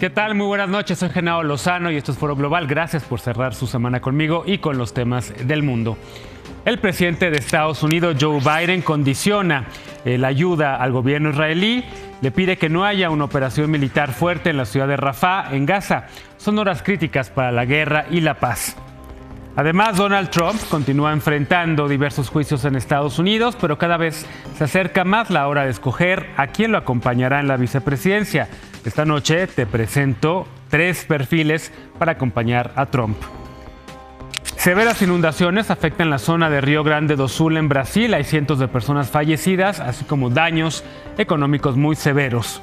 ¿Qué tal? Muy buenas noches, soy Genaro Lozano y esto es Foro Global. Gracias por cerrar su semana conmigo y con los temas del mundo. El presidente de Estados Unidos, Joe Biden, condiciona la ayuda al gobierno israelí. Le pide que no haya una operación militar fuerte en la ciudad de Rafah, en Gaza. Son horas críticas para la guerra y la paz. Además, Donald Trump continúa enfrentando diversos juicios en Estados Unidos, pero cada vez se acerca más la hora de escoger a quién lo acompañará en la vicepresidencia. Esta noche te presento 3 perfiles para acompañar a Trump. Severas inundaciones afectan la zona de Río Grande do Sul en Brasil. Hay cientos de personas fallecidas, así como daños económicos muy severos.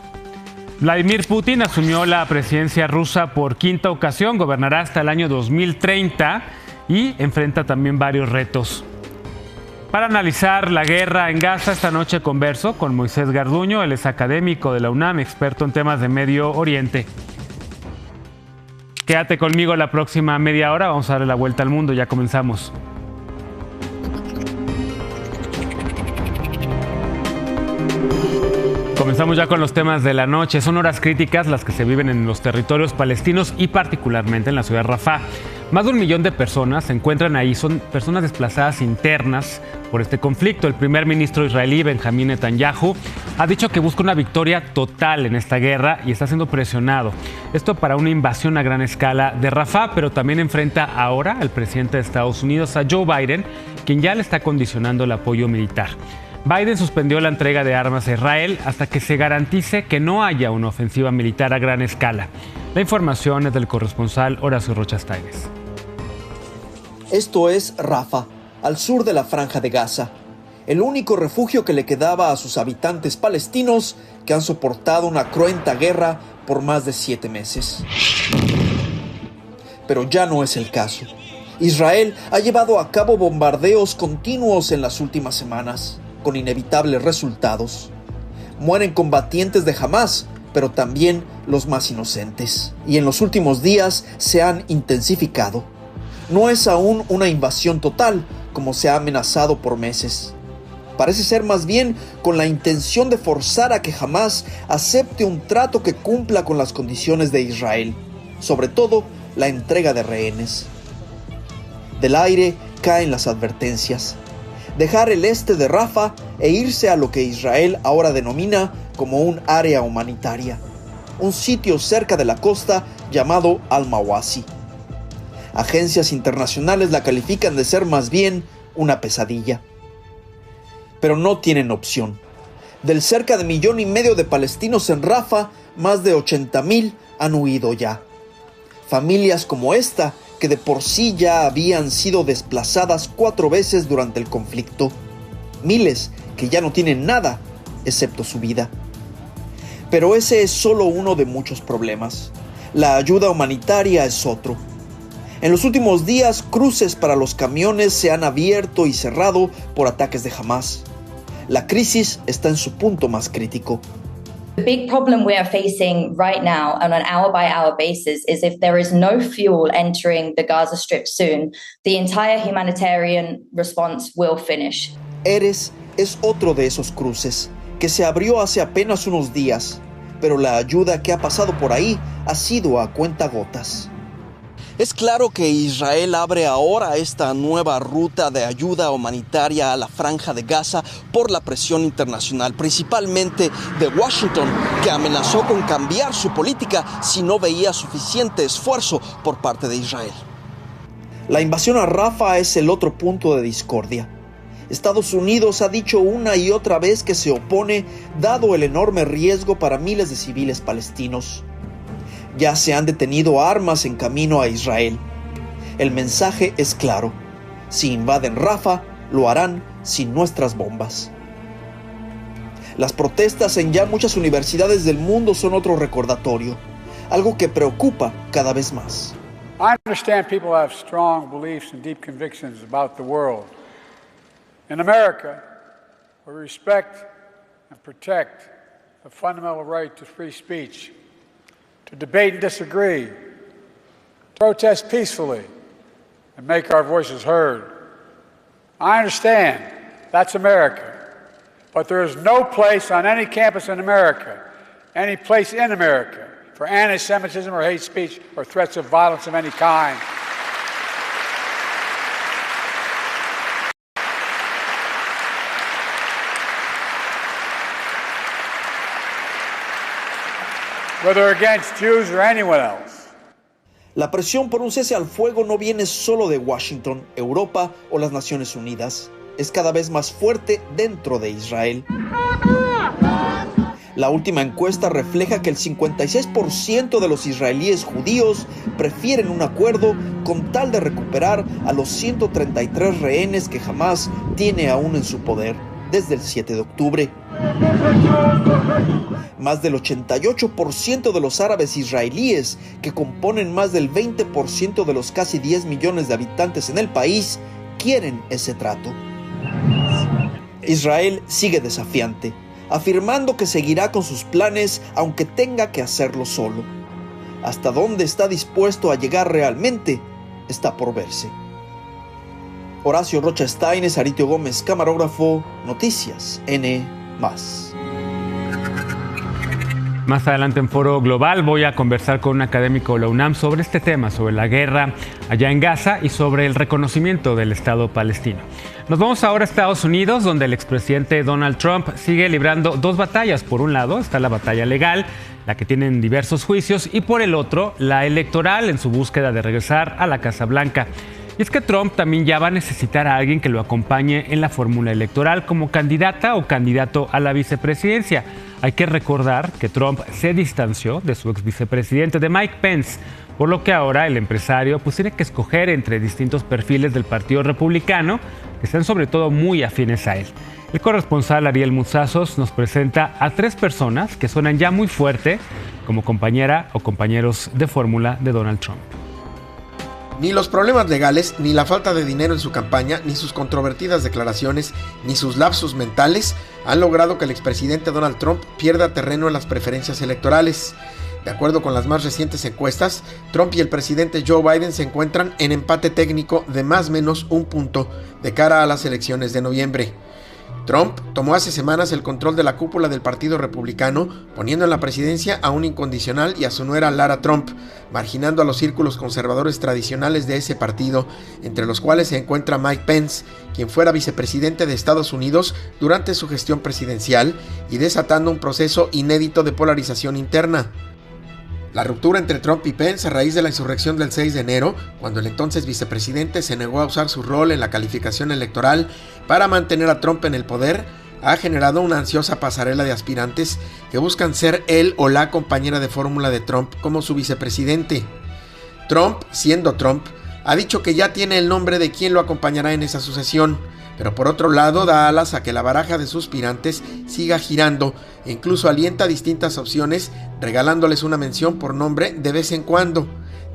Vladimir Putin asumió la presidencia rusa por 5ª ocasión, gobernará hasta el año 2030 y enfrenta también varios retos. Para analizar la guerra en Gaza, esta noche converso con Moisés Garduño, él es académico de la UNAM, experto en temas de Medio Oriente. Quédate conmigo la próxima media hora, vamos a darle la vuelta al mundo, ya comenzamos. Comenzamos ya con los temas de la noche. Son horas críticas las que se viven en los territorios palestinos y particularmente en la ciudad de Rafah. Más de 1 millón de personas se encuentran ahí, son personas desplazadas internas por este conflicto. El primer ministro israelí, Benjamín Netanyahu, ha dicho que busca una victoria total en esta guerra y está siendo presionado. Esto para una invasión a gran escala de Rafah, pero también enfrenta ahora al presidente de Estados Unidos, a Joe Biden, quien ya le está condicionando el apoyo militar. Biden suspendió la entrega de armas a Israel hasta que se garantice que no haya una ofensiva militar a gran escala. La información es del corresponsal Horacio Rocha Staines. Esto es Rafah, al sur de la Franja de Gaza, el único refugio que le quedaba a sus habitantes palestinos que han soportado una cruenta guerra por más de 7 meses. Pero ya no es el caso. Israel ha llevado a cabo bombardeos continuos en las últimas semanas, con inevitables resultados. Mueren combatientes de Hamás, pero también los más inocentes. Y en los últimos días se han intensificado. No es aún una invasión total, como se ha amenazado por meses. Parece ser más bien con la intención de forzar a que Hamás acepte un trato que cumpla con las condiciones de Israel, sobre todo la entrega de rehenes. Del aire caen las advertencias. Dejar el este de Rafah e irse a lo que Israel ahora denomina como un área humanitaria, un sitio cerca de la costa llamado Al-Mawasi. Agencias internacionales la califican de ser más bien una pesadilla. Pero no tienen opción. Del cerca de 1,5 millones de palestinos en Rafah, más de 80,000 han huido ya. Familias como esta, que de por sí ya habían sido desplazadas 4 veces durante el conflicto. Miles que ya no tienen nada, excepto su vida. Pero ese es solo uno de muchos problemas. La ayuda humanitaria es otro. En los últimos días, cruces para los camiones se han abierto y cerrado por ataques de Hamás. La crisis está en su punto más crítico. The big problem we are facing right now on an hour-by-hour basis is if there is no fuel entering the Gaza Strip soon, the entire humanitarian response will finish. Erez es otro de esos cruces, que se abrió hace apenas unos días, pero la ayuda que ha pasado por ahí ha sido a cuentagotas. Es claro que Israel abre ahora esta nueva ruta de ayuda humanitaria a la Franja de Gaza por la presión internacional, principalmente de Washington, que amenazó con cambiar su política si no veía suficiente esfuerzo por parte de Israel. La invasión a Rafah es el otro punto de discordia. Estados Unidos ha dicho una y otra vez que se opone, dado el enorme riesgo para miles de civiles palestinos. Ya se han detenido armas en camino a Israel. El mensaje es claro. Si invaden Rafah, lo harán sin nuestras bombas. Las protestas en ya muchas universidades del mundo son otro recordatorio, algo que preocupa cada vez más. I understand people have strong beliefs and deep convictions about the world. In America, we respect and protect the fundamental right to free speech, to debate and disagree, protest peacefully, and make our voices heard. I understand that's America, but there is no place on any campus in America, any place in America, for anti-Semitism or hate speech or threats of violence of any kind. Whether against Jews or anyone else. La presión por un cese al fuego no viene solo de Washington, Europa o las Naciones Unidas. Es cada vez más fuerte dentro de Israel. La última encuesta refleja que el 56% de los israelíes judíos prefieren un acuerdo con tal de recuperar a los 133 rehenes que Hamás tiene aún en su poder desde el 7 de octubre. Más del 88% de los árabes israelíes, que componen más del 20% de los casi 10 millones de habitantes en el país, quieren ese trato. Israel sigue desafiante, afirmando que seguirá con sus planes aunque tenga que hacerlo solo. Hasta dónde está dispuesto a llegar realmente está por verse. Horacio Rocha Steines, Aritio Gómez, camarógrafo, Noticias N+. Más adelante en Foro Global voy a conversar con un académico de la UNAM sobre este tema, sobre la guerra allá en Gaza y sobre el reconocimiento del Estado palestino. Nos vamos ahora a Estados Unidos, donde el expresidente Donald Trump sigue librando dos batallas. Por un lado está la batalla legal, la que tienen diversos juicios, y por el otro, la electoral en su búsqueda de regresar a la Casa Blanca. Y es que Trump también ya va a necesitar a alguien que lo acompañe en la fórmula electoral como candidata o candidato a la vicepresidencia. Hay que recordar que Trump se distanció de su ex vicepresidente, de Mike Pence, por lo que ahora el empresario tiene que escoger entre distintos perfiles del Partido Republicano que están sobre todo muy afines a él. El corresponsal Ariel Muzazos nos presenta a tres personas que suenan ya muy fuerte como compañera o compañeros de fórmula de Donald Trump. Ni los problemas legales, ni la falta de dinero en su campaña, ni sus controvertidas declaraciones, ni sus lapsus mentales han logrado que el expresidente Donald Trump pierda terreno en las preferencias electorales. De acuerdo con las más recientes encuestas, Trump y el presidente Joe Biden se encuentran en empate técnico de más o menos un punto de cara a las elecciones de noviembre. Trump tomó hace semanas el control de la cúpula del Partido Republicano, poniendo en la presidencia a un incondicional y a su nuera Lara Trump, marginando a los círculos conservadores tradicionales de ese partido, entre los cuales se encuentra Mike Pence, quien fuera vicepresidente de Estados Unidos durante su gestión presidencial, y desatando un proceso inédito de polarización interna. La ruptura entre Trump y Pence a raíz de la insurrección del 6 de enero, cuando el entonces vicepresidente se negó a usar su rol en la calificación electoral para mantener a Trump en el poder, ha generado una ansiosa pasarela de aspirantes que buscan ser él o la compañera de fórmula de Trump como su vicepresidente. Trump, siendo Trump, ha dicho que ya tiene el nombre de quien lo acompañará en esa sucesión, pero por otro lado da alas a que la baraja de suspirantes siga girando e incluso alienta distintas opciones, regalándoles una mención por nombre de vez en cuando.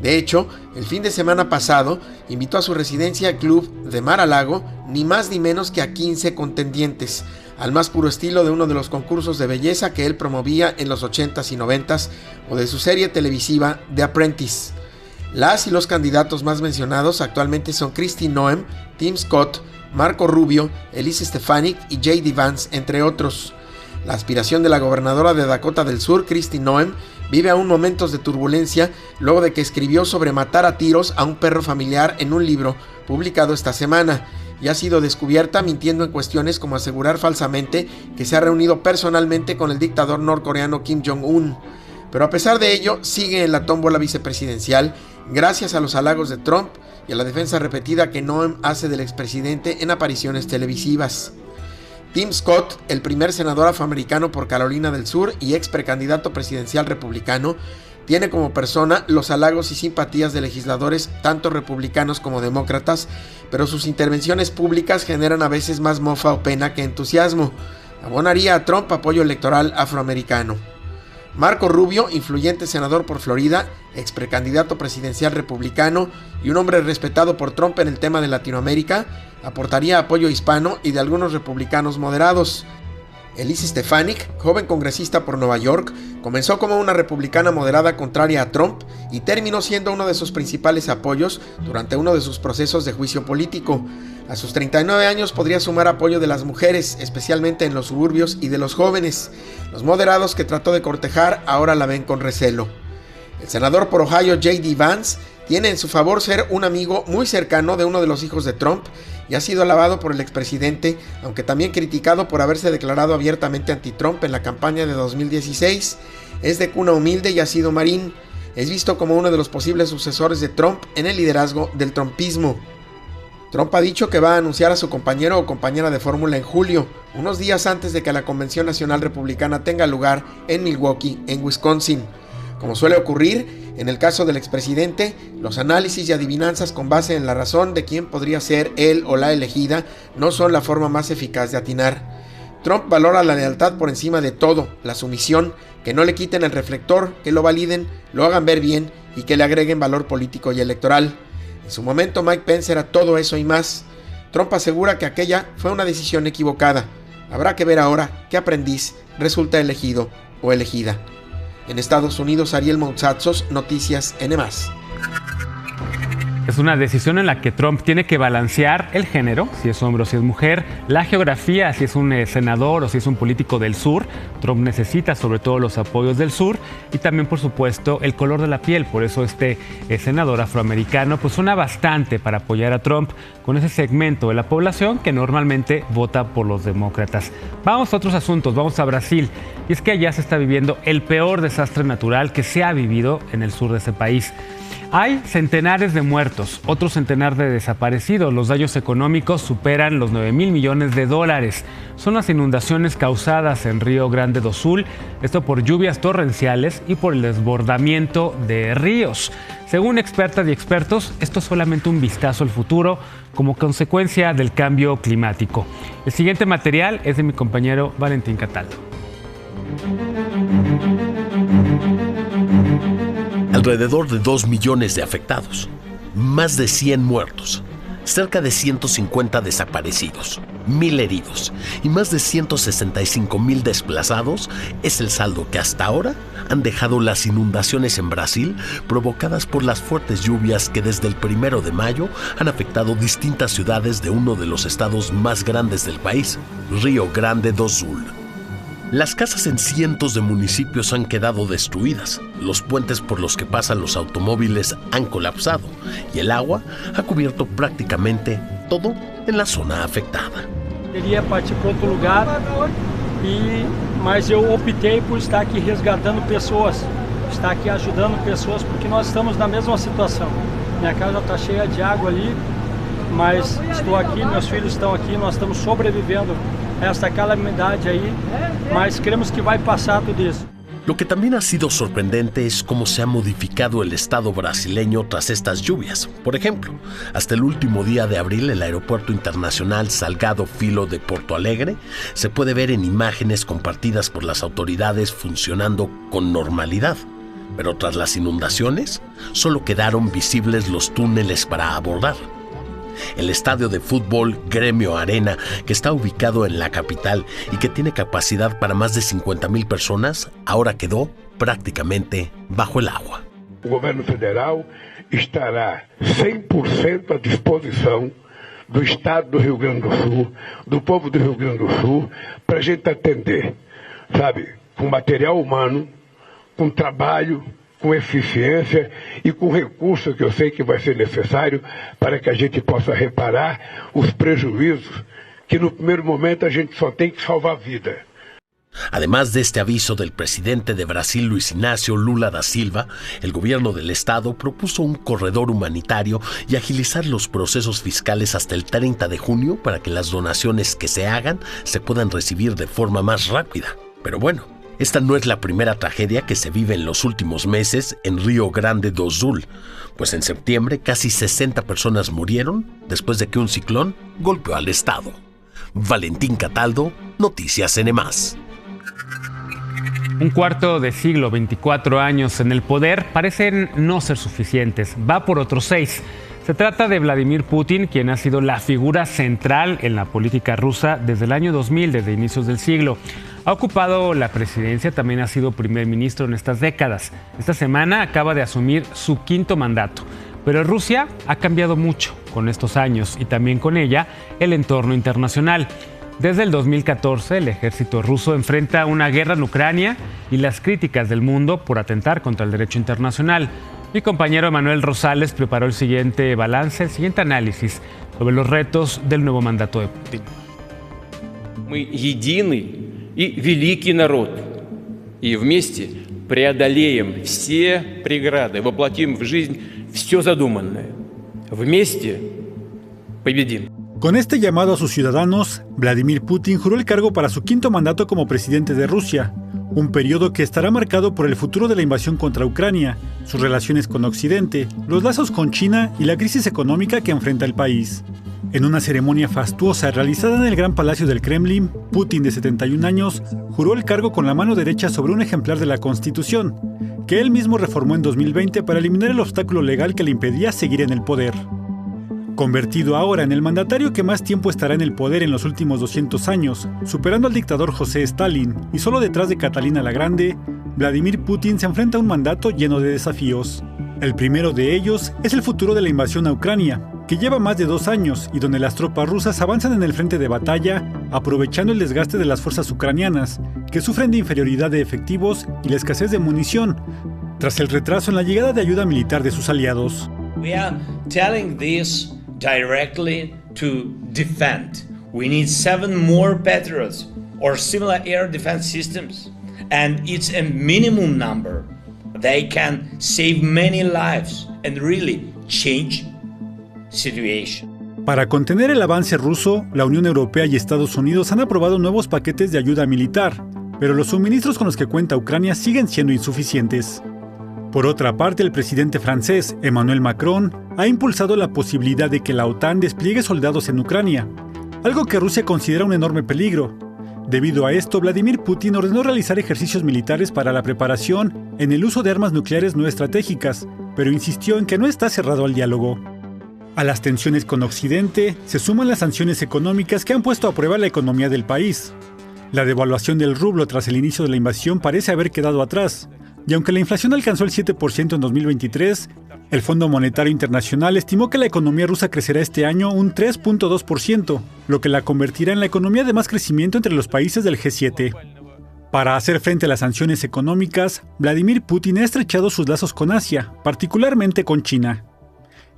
De hecho, el fin de semana pasado invitó a su residencia Club de Mar-a-Lago ni más ni menos que a 15 contendientes, al más puro estilo de uno de los concursos de belleza que él promovía en los 80s y 90s o de su serie televisiva The Apprentice. Las y los candidatos más mencionados actualmente son Kristi Noem, Tim Scott, Marco Rubio, Elise Stefanik y J.D. Vance, entre otros. La aspiración de la gobernadora de Dakota del Sur, Kristi Noem, vive aún momentos de turbulencia luego de que escribió sobre matar a tiros a un perro familiar en un libro publicado esta semana, y ha sido descubierta mintiendo en cuestiones como asegurar falsamente que se ha reunido personalmente con el dictador norcoreano Kim Jong-un. Pero a pesar de ello, sigue en la tómbola vicepresidencial gracias a los halagos de Trump y a la defensa repetida que Noem hace del expresidente en apariciones televisivas. Tim Scott, el primer senador afroamericano por Carolina del Sur y ex precandidato presidencial republicano, tiene como persona los halagos y simpatías de legisladores tanto republicanos como demócratas, pero sus intervenciones públicas generan a veces más mofa o pena que entusiasmo. Abonaría a Trump apoyo electoral afroamericano. Marco Rubio, influyente senador por Florida, ex precandidato presidencial republicano y un hombre respetado por Trump en el tema de Latinoamérica, aportaría apoyo hispano y de algunos republicanos moderados. Elise Stefanik, joven congresista por Nueva York, comenzó como una republicana moderada contraria a Trump y terminó siendo uno de sus principales apoyos durante uno de sus procesos de juicio político. A sus 39 años podría sumar apoyo de las mujeres, especialmente en los suburbios, y de los jóvenes. Los moderados que trató de cortejar ahora la ven con recelo. El senador por Ohio, J.D. Vance, tiene en su favor ser un amigo muy cercano de uno de los hijos de Trump y ha sido alabado por el expresidente, aunque también criticado por haberse declarado abiertamente anti-Trump en la campaña de 2016. Es de cuna humilde y ha sido marín. Es visto como uno de los posibles sucesores de Trump en el liderazgo del trumpismo. Trump ha dicho que va a anunciar a su compañero o compañera de fórmula en julio, unos días antes de que la Convención Nacional Republicana tenga lugar en Milwaukee, en Wisconsin. Como suele ocurrir, en el caso del expresidente, los análisis y adivinanzas con base en la razón de quién podría ser él o la elegida no son la forma más eficaz de atinar. Trump valora la lealtad por encima de todo, la sumisión, que no le quiten el reflector, que lo validen, lo hagan ver bien y que le agreguen valor político y electoral. En su momento Mike Pence era todo eso y más. Trump asegura que aquella fue una decisión equivocada. Habrá que ver ahora qué aprendiz resulta elegido o elegida. En Estados Unidos, Ariel Moutsatsos, Noticias N+. Es una decisión en la que Trump tiene que balancear el género, si es hombre o si es mujer, la geografía, si es un senador o si es un político del sur. Trump necesita sobre todo los apoyos del sur y también, por supuesto, el color de la piel. Por eso este senador afroamericano pues suena bastante para apoyar a Trump con ese segmento de la población que normalmente vota por los demócratas. Vamos a otros asuntos, vamos a Brasil. Y es que allá se está viviendo el peor desastre natural que se ha vivido en el sur de ese país. Hay centenares de muertos, otro centenar de desaparecidos. Los daños económicos superan los 9.000 millones de dólares. Son las inundaciones causadas en Río Grande do Sul, esto por lluvias torrenciales y por el desbordamiento de ríos. Según expertas y expertos, esto es solamente un vistazo al futuro como consecuencia del cambio climático. El siguiente material es de mi compañero Valentín Cataldo. Alrededor de 2 millones de afectados, más de 100 muertos, cerca de 150 desaparecidos, 1,000 heridos y más de 165,000 desplazados es el saldo que hasta ahora han dejado las inundaciones en Brasil provocadas por las fuertes lluvias que desde el 1 de mayo han afectado distintas ciudades de uno de los estados más grandes del país, Río Grande do Sul. Las casas en cientos de municipios han quedado destruidas, los puentes por los que pasan los automóviles han colapsado y el agua ha cubierto prácticamente todo en la zona afectada. Queria partir para outro lugar, mas eu optei por estar aqui resgatando pessoas, estar aqui ajudando pessoas, porque nós estamos na mesma situação. Minha casa está cheia de água ali, mas estou aqui, meus filhos estão aqui, nós estamos sobrevivendo a esta calamidade aí, mas creemos que vai passar tudo isso. Lo que también ha sido sorprendente es cómo se ha modificado el estado brasileño tras estas lluvias. Por ejemplo, hasta el último día de abril, el aeropuerto internacional Salgado Filho de Porto Alegre se puede ver en imágenes compartidas por las autoridades funcionando con normalidad. Pero tras las inundaciones, solo quedaron visibles los túneles para abordar. El estadio de fútbol Grêmio Arena, que está ubicado en la capital y que tiene capacidad para más de 50,000 personas, ahora quedó prácticamente bajo el agua. O governo federal estará 100% à disposição do estado do Rio Grande do Sul, do povo do Rio Grande do Sul, para a gente atender, sabe, com material humano, com trabalho, com eficiência e com recursos que eu sei que vai ser necessário para que a gente possa reparar os prejuízos que no primeiro momento a gente só tem que salvar vida. Además de este aviso del presidente de Brasil, Luis Inácio Lula da Silva, el gobierno del estado propuso un corredor humanitario y agilizar los procesos fiscales hasta el 30 de junio para que las donaciones que se hagan se puedan recibir de forma más rápida. Pero bueno, esta no es la primera tragedia que se vive en los últimos meses en Río Grande do Sul, pues en septiembre casi 60 personas murieron después de que un ciclón golpeó al estado. Valentín Cataldo, Noticias N+. Un cuarto de siglo, 24 años en el poder, parecen no ser suficientes. Va por otros 6. Se trata de Vladimir Putin, quien ha sido la figura central en la política rusa desde el año 2000, desde inicios del siglo. Ha ocupado la presidencia, también ha sido primer ministro en estas décadas. Esta semana acaba de asumir su 5º mandato. Pero Rusia ha cambiado mucho con estos años y también con ella el entorno internacional. Desde el 2014, el ejército ruso enfrenta una guerra en Ucrania y las críticas del mundo por atentar contra el derecho internacional. Mi compañero Emanuel Rosales preparó el siguiente balance, el siguiente análisis sobre los retos del nuevo mandato de Putin. Мы единый и великий народ, и вместе преодолеем все преграды, воплотим в жизнь все задуманное. Вместе победим. Con este llamado a sus ciudadanos, Vladimir Putin juró el cargo para su quinto mandato como presidente de Rusia, un periodo que estará marcado por el futuro de la invasión contra Ucrania, sus relaciones con Occidente, los lazos con China y la crisis económica que enfrenta el país. En una ceremonia fastuosa realizada en el Gran Palacio del Kremlin, Putin, de 71 años, juró el cargo con la mano derecha sobre un ejemplar de la Constitución, que él mismo reformó en 2020 para eliminar el obstáculo legal que le impedía seguir en el poder. Convertido ahora en el mandatario que más tiempo estará en el poder en los últimos 200 años, superando al dictador José Stalin y solo detrás de Catalina la Grande, Vladimir Putin se enfrenta a un mandato lleno de desafíos. El primero de ellos es el futuro de la invasión a Ucrania, que lleva más de 2 años y donde las tropas rusas avanzan en el frente de batalla, aprovechando el desgaste de las fuerzas ucranianas, que sufren de inferioridad de efectivos y la escasez de munición, tras el retraso en la llegada de ayuda militar de sus aliados. We are telling this directly to defend. We need 7 more Patriots or similar air defense systems, and it's a minimum number. They can save many lives and really change situation. Para contener el avance ruso, la Unión Europea y Estados Unidos han aprobado nuevos paquetes de ayuda militar, pero los suministros con los que cuenta Ucrania siguen siendo insuficientes. Por otra parte, el presidente francés, Emmanuel Macron, ha impulsado la posibilidad de que la OTAN despliegue soldados en Ucrania, algo que Rusia considera un enorme peligro. Debido a esto, Vladimir Putin ordenó realizar ejercicios militares para la preparación en el uso de armas nucleares no estratégicas, pero insistió en que no está cerrado al diálogo. A las tensiones con Occidente se suman las sanciones económicas que han puesto a prueba la economía del país. La devaluación del rublo tras el inicio de la invasión parece haber quedado atrás, y aunque la inflación alcanzó el 7% en 2023, el Fondo Monetario Internacional estimó que la economía rusa crecerá este año un 3.2%, lo que la convertirá en la economía de más crecimiento entre los países del G7. Para hacer frente a las sanciones económicas, Vladimir Putin ha estrechado sus lazos con Asia, particularmente con China.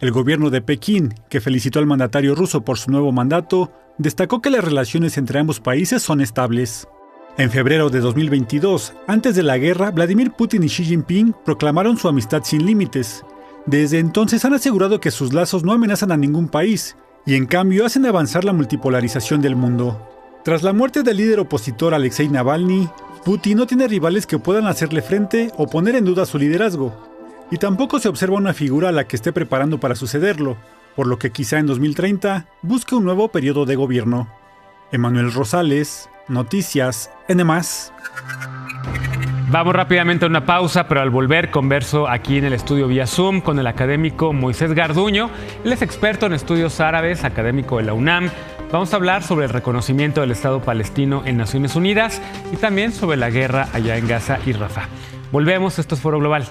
El gobierno de Pekín, que felicitó al mandatario ruso por su nuevo mandato, destacó que las relaciones entre ambos países son estables. En febrero de 2022, antes de la guerra, Vladimir Putin y Xi Jinping proclamaron su amistad sin límites. Desde entonces han asegurado que sus lazos no amenazan a ningún país, y en cambio hacen avanzar la multipolarización del mundo. Tras la muerte del líder opositor Alexei Navalny, Putin no tiene rivales que puedan hacerle frente o poner en duda su liderazgo. Y tampoco se observa una figura a la que esté preparando para sucederlo, por lo que quizá en 2030 busque un nuevo periodo de gobierno. Emanuel Rosales, Noticias N+. Vamos rápidamente a una pausa, pero al volver converso aquí en el estudio vía Zoom con el académico Moisés Garduño. Él es experto en estudios árabes, académico de la UNAM. Vamos a hablar sobre el reconocimiento del Estado palestino en Naciones Unidas y también sobre la guerra allá en Gaza y Rafah. Volvemos, esto es Foro Global.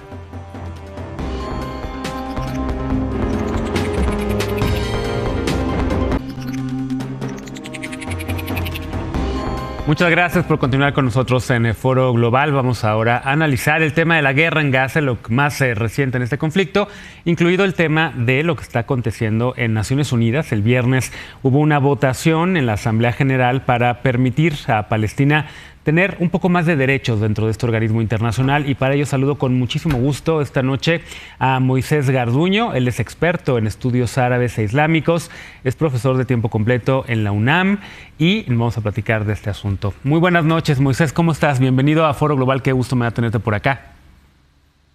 Muchas gracias por continuar con nosotros en el Foro Global. Vamos ahora a analizar el tema de la guerra en Gaza, lo más reciente en este conflicto, incluido el tema de lo que está aconteciendo en Naciones Unidas. El viernes hubo una votación en la Asamblea General para permitir a Palestina tener un poco más de derechos dentro de este organismo internacional, y para ello saludo con muchísimo gusto esta noche a Moisés Garduño. Él es experto en estudios árabes e islámicos, es profesor de tiempo completo en la UNAM y vamos a platicar de este asunto. Muy buenas noches, Moisés, ¿cómo estás? Bienvenido a Foro Global, qué gusto me da tenerte por acá.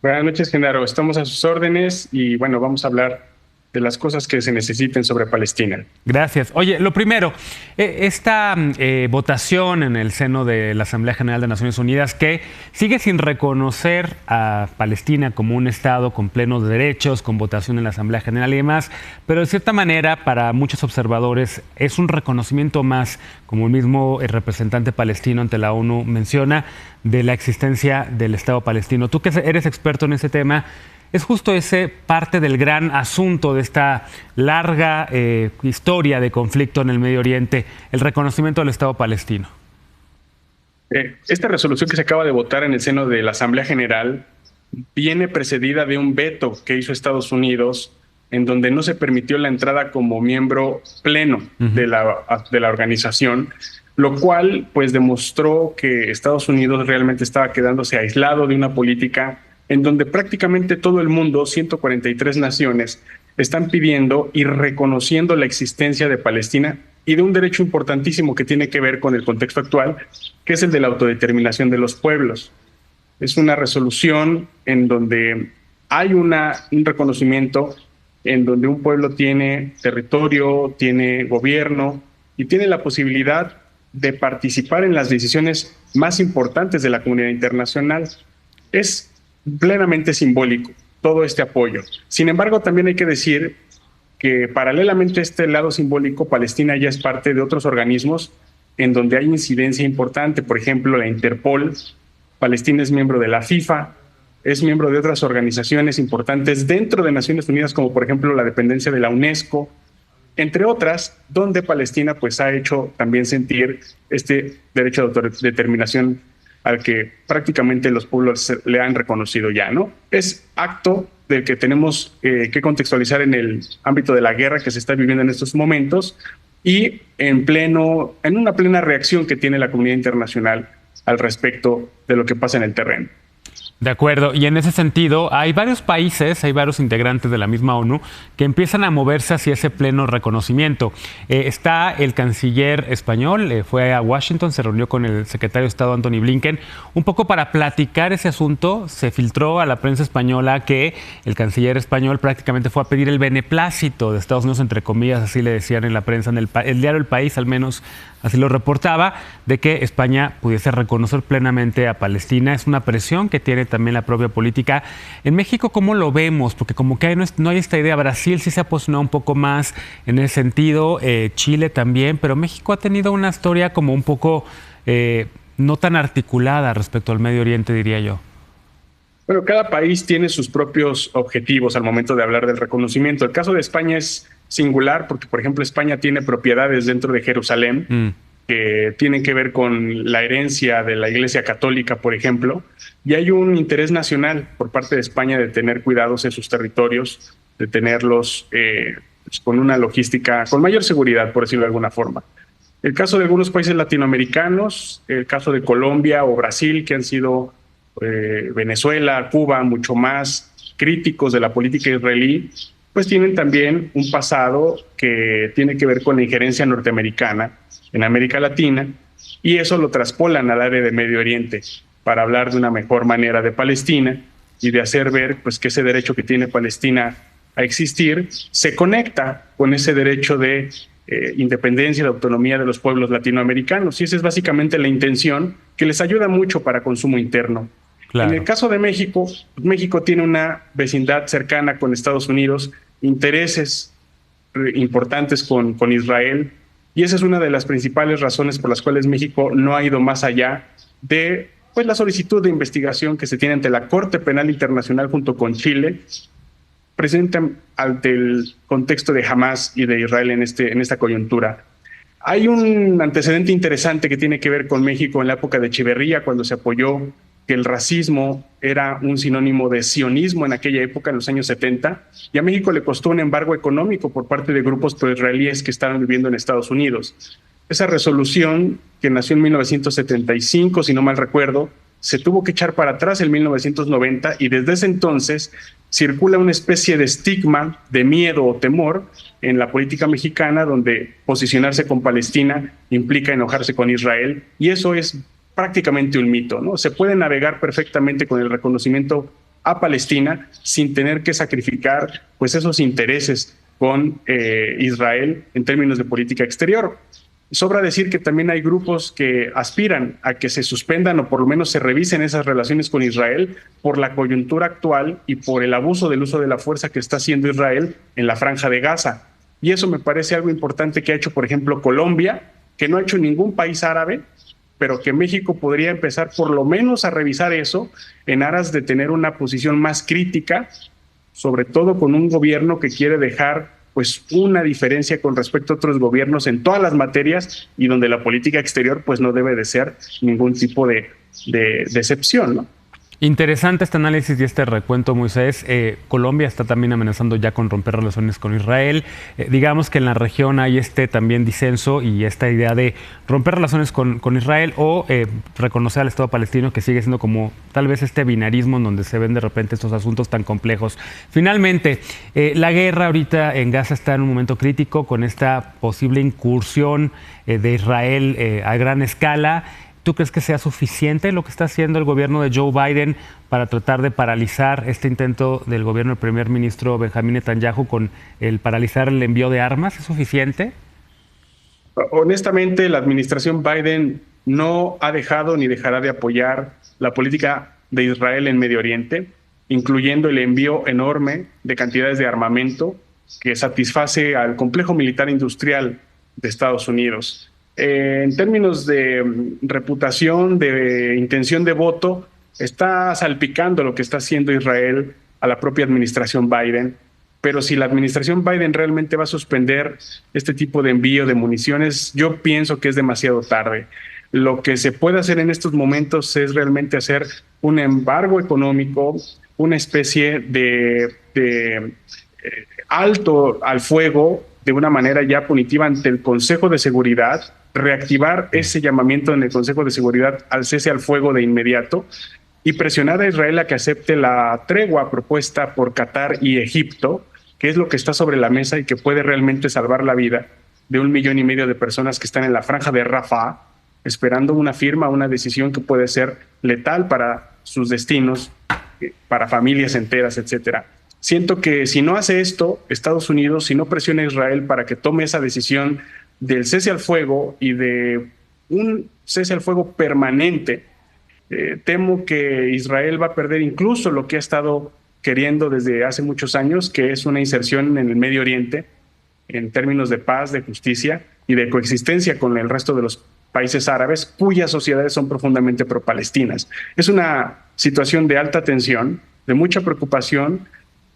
Buenas noches, Genaro, estamos a sus órdenes y bueno, vamos a hablar de las cosas que se necesiten sobre Palestina. Gracias. Oye, lo primero, esta votación en el seno de la Asamblea General de Naciones Unidas que sigue sin reconocer a Palestina como un Estado con plenos derechos, con votación en la Asamblea General y demás, pero de cierta manera para muchos observadores es un reconocimiento más, como el mismo representante palestino ante la ONU menciona, de la existencia del Estado palestino. Tú que eres experto en ese tema, es justo ese parte del gran asunto de esta larga historia de conflicto en el Medio Oriente, el reconocimiento del Estado palestino. Esta resolución que se acaba de votar en el seno de la Asamblea General viene precedida de un veto que hizo Estados Unidos, en donde no se permitió la entrada como miembro pleno de la organización, lo cual pues demostró que Estados Unidos realmente estaba quedándose aislado de una política en donde prácticamente todo el mundo, 143 naciones, están pidiendo y reconociendo la existencia de Palestina y de un derecho importantísimo que tiene que ver con el contexto actual, que es el de la autodeterminación de los pueblos. Es una resolución en donde hay un reconocimiento, en donde un pueblo tiene territorio, tiene gobierno y tiene la posibilidad de participar en las decisiones más importantes de la comunidad internacional. Es plenamente simbólico todo este apoyo. Sin embargo, también hay que decir que paralelamente a este lado simbólico, Palestina ya es parte de otros organismos en donde hay incidencia importante. Por ejemplo, la Interpol. Palestina es miembro de la FIFA, es miembro de otras organizaciones importantes dentro de Naciones Unidas, como por ejemplo la dependencia de la UNESCO, entre otras, donde Palestina pues ha hecho también sentir este derecho de autodeterminación al que prácticamente los pueblos le han reconocido ya, ¿no? Es acto del que tenemos que contextualizar en el ámbito de la guerra que se está viviendo en estos momentos y en una plena reacción que tiene la comunidad internacional al respecto de lo que pasa en el terreno. De acuerdo, y en ese sentido hay varios países, hay varios integrantes de la misma ONU que empiezan a moverse hacia ese pleno reconocimiento. Está el canciller español, fue a Washington, se reunió con el secretario de Estado Antony Blinken, un poco para platicar ese asunto. Se filtró a la prensa española que el canciller español prácticamente fue a pedir el beneplácito de Estados Unidos, entre comillas, así le decían en la prensa, en el diario El País al menos así lo reportaba, de que España pudiese reconocer plenamente a Palestina. Es una presión que tiene también la propia política. En México, ¿cómo lo vemos? Porque como que no hay esta idea. Brasil sí se ha posicionado un poco más en ese sentido, Chile también, pero México ha tenido una historia como un poco no tan articulada respecto al Medio Oriente, diría yo. Bueno, cada país tiene sus propios objetivos al momento de hablar del reconocimiento. El caso de España es singular porque, por ejemplo, España tiene propiedades dentro de Jerusalén que tienen que ver con la herencia de la Iglesia Católica, por ejemplo, y hay un interés nacional por parte de España de tener cuidados en sus territorios, de tenerlos con una logística, con mayor seguridad, por decirlo de alguna forma. El caso de algunos países latinoamericanos, el caso de Colombia o Brasil, que han sido Venezuela, Cuba, mucho más críticos de la política israelí, pues tienen también un pasado que tiene que ver con la injerencia norteamericana en América Latina, y eso lo traspolan al área de Medio Oriente para hablar de una mejor manera de Palestina y de hacer ver pues, que ese derecho que tiene Palestina a existir se conecta con ese derecho de independencia y de autonomía de los pueblos latinoamericanos. Y esa es básicamente la intención, que les ayuda mucho para consumo interno. Claro. En el caso de México, México tiene una vecindad cercana con Estados Unidos, intereses importantes con Israel, y esa es una de las principales razones por las cuales México no ha ido más allá de pues, la solicitud de investigación que se tiene ante la Corte Penal Internacional junto con Chile, presentan ante el contexto de Hamás y de Israel en esta coyuntura. Hay un antecedente interesante que tiene que ver con México en la época de Echeverría, cuando se apoyó que el racismo era un sinónimo de sionismo en aquella época, en los años 70, y a México le costó un embargo económico por parte de grupos pro-israelíes que estaban viviendo en Estados Unidos. Esa resolución, que nació en 1975, si no mal recuerdo, se tuvo que echar para atrás en 1990, y desde ese entonces circula una especie de estigma, de miedo o temor en la política mexicana, donde posicionarse con Palestina implica enojarse con Israel, y eso es prácticamente un mito, ¿no? Se puede navegar perfectamente con el reconocimiento a Palestina sin tener que sacrificar pues, esos intereses con Israel en términos de política exterior. Sobra decir que también hay grupos que aspiran a que se suspendan o por lo menos se revisen esas relaciones con Israel por la coyuntura actual y por el abuso del uso de la fuerza que está haciendo Israel en la Franja de Gaza. Y eso me parece algo importante que ha hecho, por ejemplo, Colombia, que no ha hecho ningún país árabe, pero que México podría empezar por lo menos a revisar eso en aras de tener una posición más crítica sobre todo con un gobierno que quiere dejar pues una diferencia con respecto a otros gobiernos en todas las materias y donde la política exterior pues no debe de ser ningún tipo de excepción, ¿no? Interesante este análisis y este recuento, Moisés. Colombia está también amenazando ya con romper relaciones con Israel. Digamos que en la región hay también disenso y esta idea de romper relaciones con Israel o reconocer al Estado palestino, que sigue siendo como tal vez este binarismo en donde se ven de repente estos asuntos tan complejos. Finalmente, la guerra ahorita en Gaza está en un momento crítico con esta posible incursión de Israel a gran escala. ¿Tú crees que sea suficiente lo que está haciendo el gobierno de Joe Biden para tratar de paralizar este intento del gobierno del primer ministro Benjamín Netanyahu con el paralizar el envío de armas? ¿Es suficiente? Honestamente, la administración Biden no ha dejado ni dejará de apoyar la política de Israel en Medio Oriente, incluyendo el envío enorme de cantidades de armamento que satisface al complejo militar industrial de Estados Unidos. En términos de reputación, de intención de voto, está salpicando lo que está haciendo Israel a la propia administración Biden. Pero si la administración Biden realmente va a suspender este tipo de envío de municiones, yo pienso que es demasiado tarde. Lo que se puede hacer en estos momentos es realmente hacer un embargo económico, una especie de alto al fuego de una manera ya punitiva ante el Consejo de Seguridad, reactivar ese llamamiento en el Consejo de Seguridad al cese al fuego de inmediato y presionar a Israel a que acepte la tregua propuesta por Qatar y Egipto, que es lo que está sobre la mesa y que puede realmente salvar la vida de 1,5 millones de personas que están en la franja de Rafah, esperando una firma, una decisión que puede ser letal para sus destinos, para familias enteras, etcétera. Siento que si no hace esto, Estados Unidos, si no presiona a Israel para que tome esa decisión del cese al fuego y de un cese al fuego permanente, temo que Israel va a perder incluso lo que ha estado queriendo desde hace muchos años, que es una inserción en el Medio Oriente en términos de paz, de justicia y de coexistencia con el resto de los países árabes, cuyas sociedades son profundamente pro-palestinas. Es una situación de alta tensión, de mucha preocupación,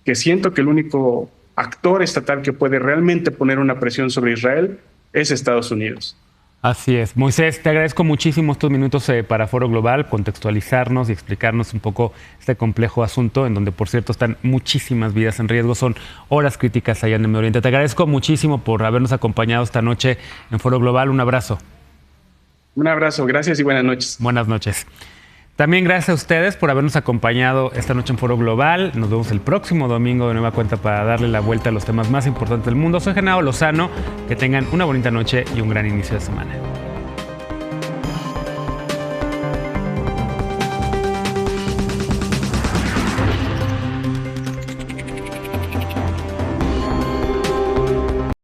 que siento que el único actor estatal que puede realmente poner una presión sobre Israel es Estados Unidos. Así es. Moisés, te agradezco muchísimo estos minutos para Foro Global, contextualizarnos y explicarnos un poco este complejo asunto, en donde, por cierto, están muchísimas vidas en riesgo. Son horas críticas allá en el Medio Oriente. Te agradezco muchísimo por habernos acompañado esta noche en Foro Global. Un abrazo. Un abrazo, gracias y buenas noches. Buenas noches. También gracias a ustedes por habernos acompañado esta noche en Foro Global. Nos vemos el próximo domingo de nueva cuenta para darle la vuelta a los temas más importantes del mundo. Soy Genaro Lozano. Que tengan una bonita noche y un gran inicio de semana.